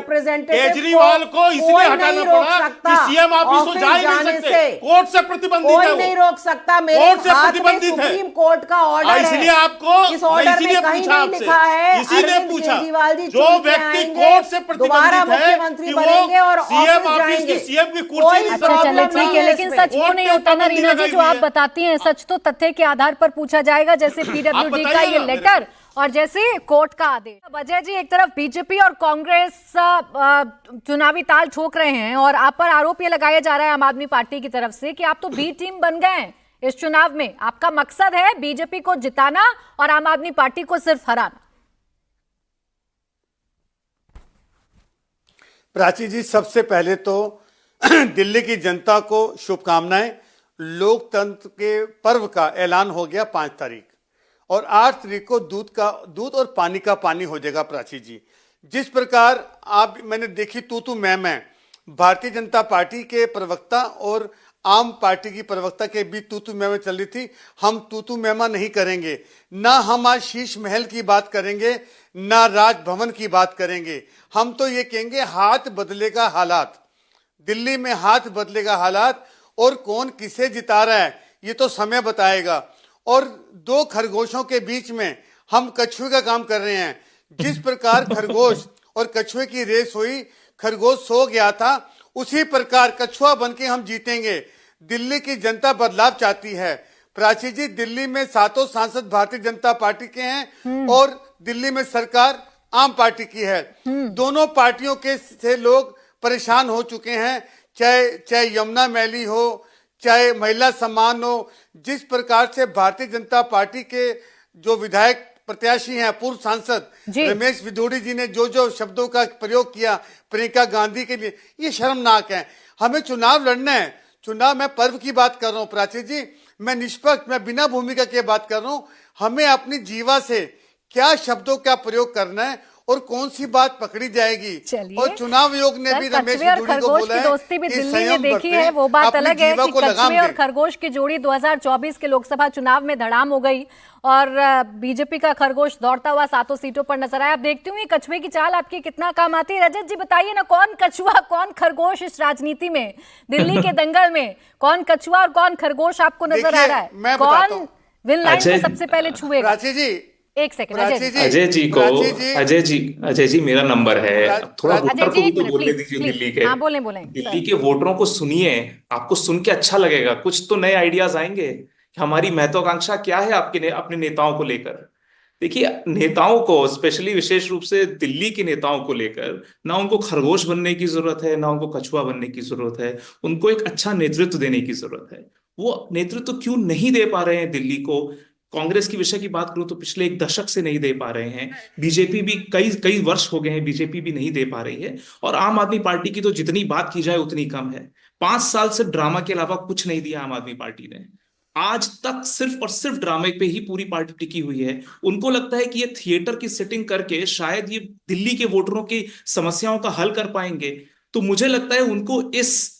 केजरीवाल को इसलिए हटाना पड़ा कि सीएम ऑफिस तो जा ही नहीं सकते, कोर्ट से प्रतिबंधित है, कोई नहीं रोक सकता। मेरे कोर्ट से हाथ में प्रतिबंधित है। सुप्रीम कोर्ट का ऑर्डर है, इसलिए आपको, इस ऑर्डर इसीलिए में कहीं पूछा नहीं लिखा है आपसे, इसीलिए अरविंद पूछा, केजरीवाल जी जो चुन के व्यक्ति आएंगे, कोर्ट से दोबारा प्रतिबंधित है मुख्यमंत्री कि बनेंगे और वो सीएम ऑफिस ऑफिस की, जाएंगे। सीएम की कोई कुर्सी अच्छा चलिए ठीक है, लेकिन सच वो नहीं होता ना रीना जी जो आप बताती हैं, सच तो तथ्य के आधार पर पूछा जाएगा, जैसे पीडब्ल्यूडी का ये लेटर और जैसे कोर्ट का आदेश। अजय जी, एक तरफ बीजेपी और कांग्रेस चुनावी ताल ठोक रहे हैं और आप पर आरोप ये लगाया जा रहा है आम आदमी पार्टी की तरफ से कि आप तो बी टीम बन गए हैं इस चुनाव में, आपका मकसद है बीजेपी को जिताना और आम आदमी पार्टी को सिर्फ हराना। प्राची जी, सबसे पहले तो दिल्ली की जनता को शुभकामनाएं। लोकतंत्र के पर्व का ऐलान हो गया 5 तारीख और 8 तारीख को दूध और पानी का पानी हो जाएगा। प्राची जी, जिस प्रकार मैंने देखी तू मैं भारतीय जनता पार्टी के प्रवक्ता और आम पार्टी की प्रवक्ता के बीच तू मैं चल रही थी। हम तू मैं नहीं करेंगे, ना हम आज शीश महल की बात करेंगे, ना राजभवन की बात करेंगे। हम तो ये कहेंगे हाथ बदलेगा हालात, दिल्ली में हाथ बदलेगा हालात, और कौन किसे जिता रहा है ये तो समय बताएगा। और 2 खरगोशों के बीच में हम कछुए का काम कर रहे हैं। जिस प्रकार खरगोश और कछुए की रेस हुई, खरगोश सो गया था, उसी प्रकार कछुआ बनके हम जीतेंगे। दिल्ली की जनता बदलाव चाहती है। प्राची जी, दिल्ली में 7 सांसद भारतीय जनता पार्टी के हैं और दिल्ली में सरकार आम पार्टी की है। दोनों पार्टियों के से लोग परेशान हो चुके हैं, चाहे यमुना मैली हो, चाहे महिला सम्मान हो। जिस प्रकार से भारतीय जनता पार्टी के जो विधायक प्रत्याशी हैं, पूर्व सांसद रमेश विधोड़ी जी ने जो शब्दों का प्रयोग किया प्रियंका गांधी के लिए, ये शर्मनाक है। हमें चुनाव लड़ना है, चुनाव, मैं पर्व की बात कर रहा हूँ प्राची जी, मैं निष्पक्ष, मैं बिना भूमिका के बात कर रहा हूँ। हमें अपनी जीवा से क्या शब्दों का प्रयोग करना है और कौन सी बात पकड़ी जाएगी। और चुनाव आयोग ने भी रमेश विधोड़ी को बोला है दोस्ती भी दिल्ली में देखी है, वो बात अलग है कि कछुए और खरगोश की जोड़ी 2024 के लोकसभा चुनाव में धड़ाम हो गई और बीजेपी का खरगोश दौड़ता हुआ 7 सीटों पर नजर आया। आप देखती हुई कछुए की चाल आपकी कितना काम आती है। रजत जी बताइए ना, कौन कछुआ कौन खरगोश इस राजनीति में, दिल्ली के दंगल में कौन कछुआ और कौन खरगोश आपको नजर आ रहा है? कौन विन लाइन को सबसे पहले छुएगा? प्राची जी, एक सेकंड अजय जी मेरा नंबर है, थोड़ा वोटर को भी तो बोलने दीजिए। दिल्ली के बोलें दिल्ली के वोटरों को सुनिए, आपको सुन के अच्छा लगेगा, कुछ तो नए आइडियाज आएंगे। हमारी महत्वाकांक्षा क्या है अपने नेताओं को लेकर। देखिए, नेताओं को स्पेशली विशेष रूप से दिल्ली के नेताओं को लेकर ना उनको खरगोश बनने की जरूरत है, ना उनको कछुआ बनने की जरूरत है, उनको एक अच्छा नेतृत्व देने की जरूरत है। वो नेतृत्व क्यों नहीं दे पा रहे हैं दिल्ली को? कांग्रेस की विषय की बात करूं तो पिछले 1 दशक से नहीं दे पा रहे हैं। बीजेपी भी कई वर्ष हो गए हैं, बीजेपी भी नहीं दे पा रही है। और आम आदमी पार्टी की तो जितनी बात की जाए उतनी कम है। 5 साल से ड्रामा के अलावा कुछ नहीं दिया आम आदमी पार्टी ने। आज तक सिर्फ और सिर्फ ड्रामे पे ही पूरी पार्टी टिकी हुई है। उनको लगता है कि ये थिएटर की सेटिंग करके शायद ये दिल्ली के वोटरों की समस्याओं का हल कर पाएंगे। तो मुझे लगता है उनको इस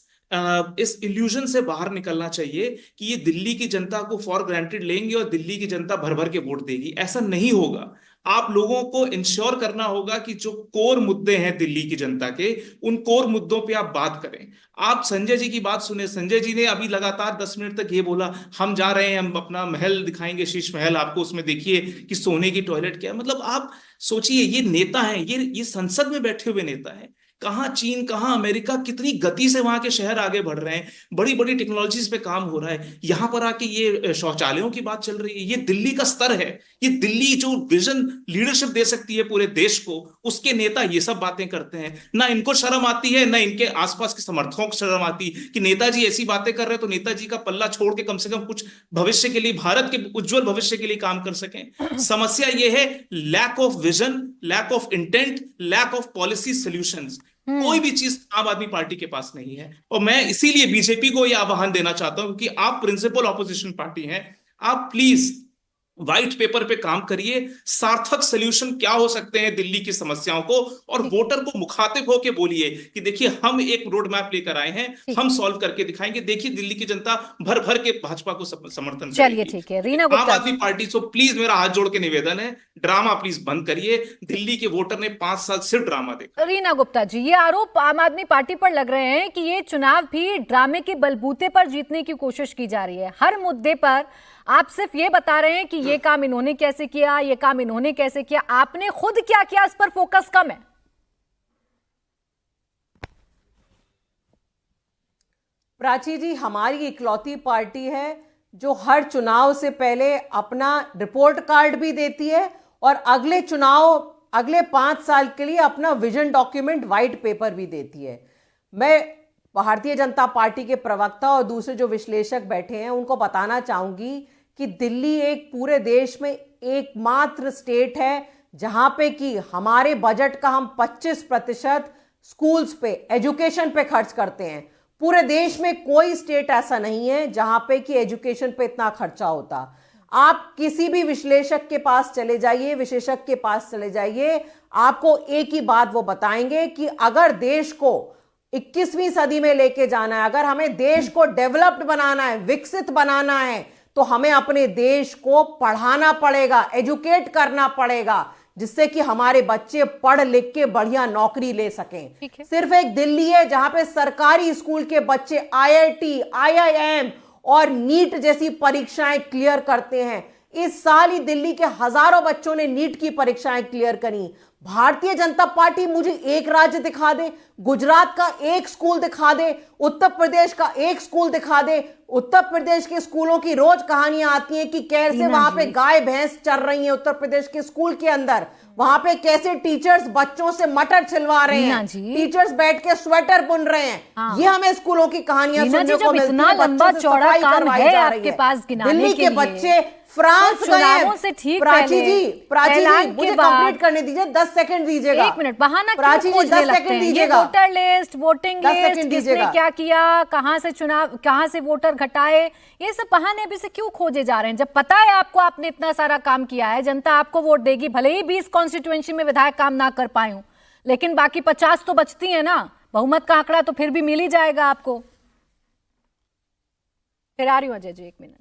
इल्यूजन से बाहर निकलना चाहिए कि ये दिल्ली की जनता को फॉर ग्रांटेड लेंगे और दिल्ली की जनता भर भर के वोट देगी। ऐसा नहीं होगा। आप लोगों को इंश्योर करना होगा कि जो कोर मुद्दे हैं दिल्ली की जनता के, उन कोर मुद्दों पे आप बात करें। आप संजय जी की बात सुने, संजय जी ने अभी लगातार 10 मिनट तक ये बोला, हम जा रहे हैं, हम अपना महल दिखाएंगे, शीश महल आपको, उसमें देखिए कि सोने की टॉयलेट क्या है। मतलब आप सोचिए, ये नेता हैं, ये संसद में बैठे हुए नेता हैं। कहां चीन, कहां अमेरिका, कितनी गति से वहां के शहर आगे बढ़ रहे हैं, बड़ी बड़ी टेक्नोलॉजीज पे काम हो रहा है। यहां पर आके ये शौचालयों की बात चल रही है। ये दिल्ली का स्तर है। ये दिल्ली जो विजन लीडरशिप दे सकती है पूरे देश को, उसके नेता ये सब बातें करते हैं। ना इनको शर्म आती है, ना इनके आसपास के समर्थकों को शर्म आती कि नेताजी ऐसी बातें कर रहे हैं, तो नेताजी का पल्ला छोड़ के कम से कम कुछ भविष्य के लिए, भारत के उज्जवल भविष्य के लिए काम कर सकें। समस्या ये है lack of vision, lack of intent, lack of policy solutions. कोई भी चीज आम आदमी पार्टी के पास नहीं है। और मैं इसीलिए बीजेपी को यह आह्वान देना चाहता हूं, क्योंकि आप प्रिंसिपल ऑपोजिशन पार्टी हैं। आप प्लीज व्हाइट पेपर पे काम करिए, सार्थक सलूशन क्या हो सकते हैं दिल्ली की समस्याओं को, और वोटर को मुखातिब होकर बोलिए कि देखिए हम एक रोड मैप लेकर आए हैं, हम सॉल्व करके दिखाएंगे। देखिए दिल्ली की जनता भर भर के भाजपा को समर्थन चलिए करेगी। ठीक है, रीना आम गुप्ता आदमी पार्टी से प्लीज मेरा हाथ जोड़ के निवेदन है, ड्रामा प्लीज बंद करिए। दिल्ली के वोटर ने 5 साल सिर्फ ड्रामा देखा। रीना गुप्ता जी, ये आरोप आम आदमी पार्टी पर लग रहे हैं कि ये चुनाव भी ड्रामे के बलबूते पर जीतने की कोशिश की जा रही है। हर मुद्दे पर आप सिर्फ ये बता रहे हैं कि ये काम इन्होंने कैसे किया, ये काम इन्होंने कैसे किया, आपने खुद क्या किया इस पर फोकस कम है। प्राची जी, हमारी इकलौती पार्टी है जो हर चुनाव से पहले अपना रिपोर्ट कार्ड भी देती है और अगले चुनाव, अगले 5 साल के लिए अपना विजन डॉक्यूमेंट व्हाइट पेपर भी देती है। मैं भारतीय जनता पार्टी के प्रवक्ता और दूसरे जो विश्लेषक बैठे हैं उनको बताना चाहूंगी कि दिल्ली एक पूरे देश में एकमात्र स्टेट है जहां पे कि हमारे बजट का हम 25% स्कूल्स पे, एजुकेशन पे खर्च करते हैं। पूरे देश में कोई स्टेट ऐसा नहीं है जहां पे कि एजुकेशन पे इतना खर्चा होता। आप किसी भी विश्लेषक के पास चले जाइए, विशेषज्ञ के पास चले जाइए, आपको एक ही बात वो बताएंगे कि अगर देश को 21वीं सदी में लेके जाना है, अगर हमें देश को डेवलप्ड बनाना है, विकसित बनाना है, तो हमें अपने देश को पढ़ाना पड़ेगा, एजुकेट करना पड़ेगा, जिससे कि हमारे बच्चे पढ़ लिख के बढ़िया नौकरी ले सकें। सिर्फ एक दिल्ली है जहां पे सरकारी स्कूल के बच्चे IIT, IIM और नीट जैसी परीक्षाएं क्लियर करते हैं। इस साल ही दिल्ली के हजारों बच्चों ने नीट की परीक्षाएं क्लियर करी। भारतीय जनता पार्टी मुझे एक राज्य दिखा दे, गुजरात का एक स्कूल दिखा दे, उत्तर प्रदेश का एक स्कूल दिखा दे। उत्तर प्रदेश के स्कूलों की रोज कहानियां आती हैं कि कैसे वहां पे गाय भैंस चल रही हैं उत्तर प्रदेश के स्कूल के अंदर, वहां पे कैसे टीचर्स बच्चों से मटर छिलवा रहे हैं, टीचर्स बैठ के स्वेटर बुन रहे हैं। ये हमें स्कूलों की कहानियां सुनने को मिलती है। लंबा चौड़ा काम है आपके पास गिनाने दिल्ली के बच्चे फ्रांस चुनावों से ठीक प्राची जी मुझे कंप्लीट करने दीजिए, 10 सेकंड दीजिएगा। 1 मिनट, बहाना प्राची जी 10 सेकंड दीजिएगा। वोटर लिस्ट, वोटिंग लिस्ट, किसने क्या किया, कहां से चुनाव, कहां से वोटर घटाए, ये सब बहाने अभी से क्यों खोजे जा रहे हैं? जब पता है आपको आपने इतना सारा काम किया है, जनता आपको वोट देगी, भले ही 20 कॉन्स्टिट्यूएंसी में विधायक काम ना कर पाए हूं, लेकिन बाकी 50 तो बचती है ना। बहुमत का आंकड़ा तो फिर भी मिल ही जाएगा आपको। फिर आ रही हूं अजय जी, 1 मिनट।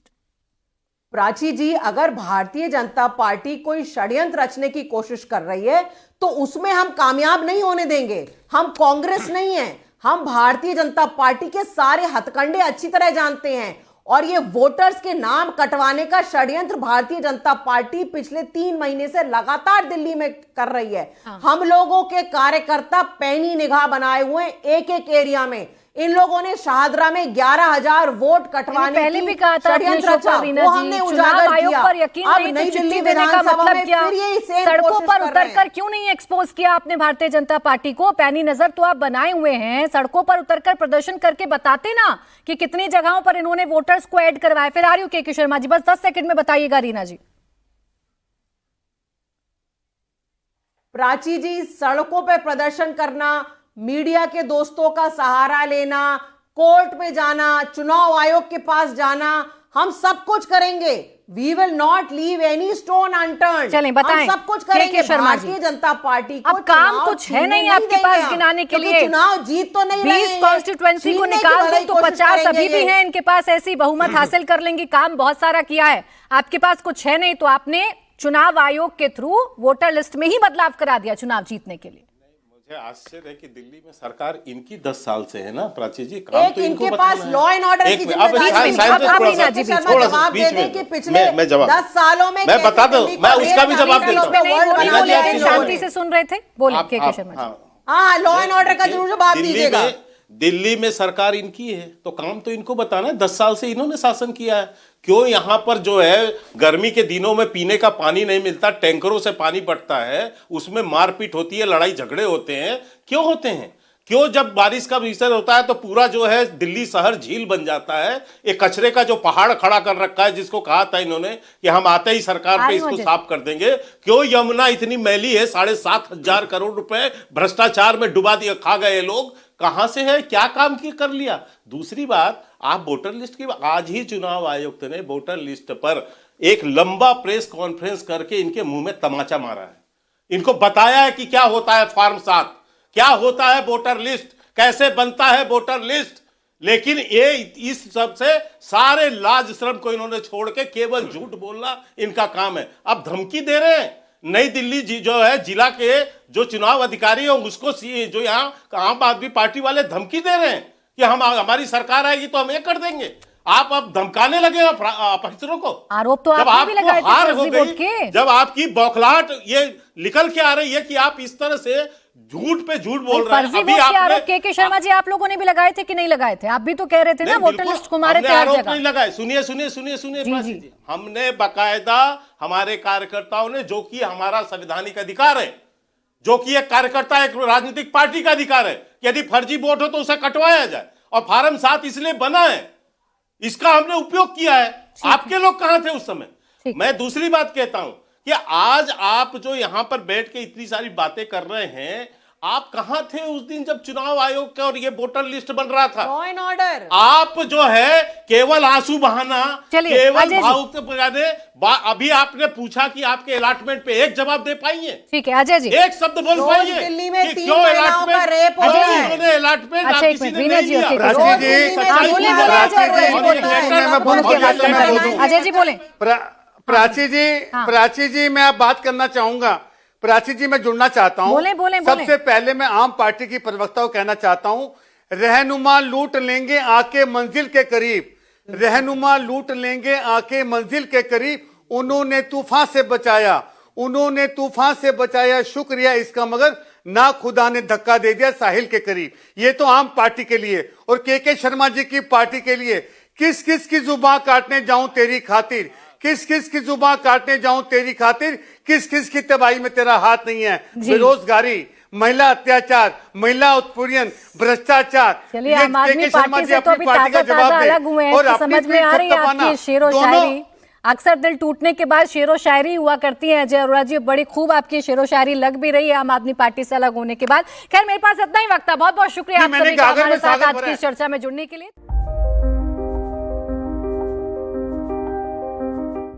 प्राची जी, अगर भारतीय जनता पार्टी कोई षड्यंत्र रचने की कोशिश कर रही है तो उसमें हम कामयाब नहीं होने देंगे। हम कांग्रेस नहीं है, हम भारतीय जनता पार्टी के सारे हथकंडे अच्छी तरह जानते हैं। और ये वोटर्स के नाम कटवाने का षड्यंत्र भारतीय जनता पार्टी पिछले 3 महीने से लगातार दिल्ली में कर रही है। हम लोगों के कार्यकर्ता पैनी निगाह बनाए हुए एक एक एरिया में। इन लोगों ने शाहदरा में 11,000 वोट कटवाने पहले भी कहा था हमने चुनाव आयोग पर यकीन नहीं, तो चिट्ठी देने का मतलब क्या? सड़कों पर उतरकर क्यों नहीं एक्सपोज किया आपने भारतीय जनता पार्टी को? पैनी नजर तो आप बनाए हुए हैं, सड़कों पर उतरकर प्रदर्शन करके बताते ना कि कितनी जगहों पर इन्होंने वोटर्स को ऐड करवाया। फिर आ रही हूं के शर्मा जी, बस 10 सेकंड में बताइएगा रीना जी। प्राची जी, सड़कों पर प्रदर्शन करना, मीडिया के दोस्तों का सहारा लेना, कोर्ट में जाना, चुनाव आयोग के पास जाना, हम सब कुछ करेंगे। We will not leave any stone unturned। चलें बताएं, हम सब कुछ करेंगे। भारतीय जनता पार्टी को अब काम कुछ है नहीं आपके पास गिनाने के लिए। चुनाव जीत तो नहीं रहे 20 कॉन्स्टिट्यूएंसी को निकाल दो तो 50 अभी भी हैं इनके पास, ऐसी बहुमत हासिल कर लेंगे। काम बहुत सारा किया है, आपके पास कुछ है नहीं, तो आपने चुनाव आयोग के थ्रू वोटर लिस्ट में ही बदलाव करा दिया चुनाव जीतने के लिए। मुझे आश्चर्य है कि दिल्ली में सरकार इनकी 10 साल से है ना प्राची जी, काम तो इनके पास लॉ एंड ऑर्डर की जिम्मेदारी मैं जवाब 10 सालों में मैं बता दूं, मैं उसका भी जवाब देता हूं। शांति से सुन रहे थे, बोलिए के शर्मा जी। हाँ, लॉ एंड ऑर्डर का जरूर जवाब दीजिएगा। दिल्ली में सरकार इनकी है तो काम तो इनको बताना है। 10 साल से इन्होंने शासन किया है। क्यों यहां पर जो है गर्मी के दिनों में पीने का पानी नहीं मिलता, टैंकरों से पानी बढ़ता है, उसमें मारपीट होती है, लड़ाई झगड़े होते हैं, क्यों होते हैं? क्यों जब बारिश का विषय होता है तो पूरा जो है दिल्ली शहर झील बन जाता है? एक कचरे का जो पहाड़ खड़ा कर रखा है, जिसको कहा था इन्होंने कि हम आते ही सरकार पे इसको साफ कर देंगे। क्यों यमुना इतनी मैली है? 7,500 करोड़ रुपए भ्रष्टाचार में डुबा दिया, खा गए लोग। कहां से है, क्या काम की कर लिया? दूसरी बात, आप वोटर लिस्ट की, आज ही चुनाव आयुक्त ने वोटर लिस्ट पर एक लंबा प्रेस कॉन्फ्रेंस करके इनके मुंह में तमाचा मारा है, इनको बताया है कि क्या होता है फॉर्म 7, क्या होता है वोटर लिस्ट, कैसे बनता है वोटर लिस्ट। लेकिन ये इस सब से सारे लाज शर्म को इन्होंने छोड़ के केवल झूठ बोलना इनका काम है। अब धमकी दे रहे हैं नई दिल्ली जो है जिला के जो चुनाव अधिकारी है उसको जो यहाँ आम आदमी पार्टी वाले धमकी दे रहे हैं कि हमारी सरकार आएगी तो हम ये कर देंगे। आप अब धमकाने लगे अफसरों को। आरोप तो आपने भी लगाए थे फर्जी वोट के। जब आपकी बौखलाहट ये निकल के आ रही है कि आप इस तरह से झूठ पे झूठ बोल रहे हैं। अभी आरोप के शर्मा जी आप लोगों ने भी लगाए थे कि नहीं लगाए थे? आप भी तो कह रहे थे ना वोटर लिस्ट कुमारे तैयार जगह नहीं लगाए। सुनिए, हमने बाकायदा हमारे कार्यकर्ताओं ने, जो कि हमारा संवैधानिक अधिकार है, जो कि एक कार्यकर्ता एक राजनीतिक पार्टी का अधिकार है, यदि फर्जी वोट हो तो उसे कटवाया जाए, और फॉर्म 7 इसलिए बना है, इसका हमने उपयोग किया है। आपके लोग कहां थे उस समय? मैं दूसरी बात कहता हूं कि आज आप जो यहां पर बैठ के इतनी सारी बातें कर रहे हैं, आप कहां थे उस दिन जब चुनाव आयोग का और ये वोटर लिस्ट बन रहा था? Law and order. आप जो है केवल आंसू बहाना, केवल भावुक बयाने। अभी आपने पूछा कि आपके अलॉटमेंट पे एक जवाब दे पाइए? ठीक है अजय जी, एक शब्द बोल पाइए दिल्ली में 3 क्यों महिलाओं का रेप हो गया है? इन्होंने अलॉटमेंट अच्छा, आप एक किसी मिनट, ने रीना नहीं जी, दिया। ओके, अजय जी बोले। प्राची जी मैं अब बात करना चाहूंगा। प्राची जी मैं जुड़ना चाहता हूं। बोले। सबसे पहले मैं आम पार्टी की प्रवक्ता को कहना चाहता हूं, रहनुमा लूट लेंगे आके मंजिल के करीब, रहनुमा लूट लेंगे आके मंजिल के करीब, उन्होंने तूफान से बचाया, उन्होंने तूफान से बचाया, शुक्रिया इसका, मगर ना खुदा ने धक्का दे दिया साहिल के करीब। ये तो आम पार्टी के लिए। और के शर्मा जी की पार्टी के लिए, किस किस की जुबान काटने जाऊं तेरी खातिर, किस किस की जुबान काटने जाऊं तेरी खातिर, किस किस की तबाही में तेरा हाथ नहीं है। बेरोजगारी, महिला अत्याचार, महिला उत्पीड़न, भ्रष्टाचार, चलिए आम आदमी पार्टी से तो अभी ताजा अलग हुए हैं, तो समझ में आ रही है आपकी शेरो शायरी। अक्सर दिल टूटने के बाद शेरो शायरी हुआ करती है अजय अरोड़ा जी, बड़ी खूब आपकी शेरो शायरी लग भी रही है आम आदमी पार्टी से अलग होने के बाद। खैर मेरे पास इतना ही वक्त था, बहुत बहुत शुक्रिया आप सभी का हमारे साथ आज की चर्चा में जुड़ने के लिए।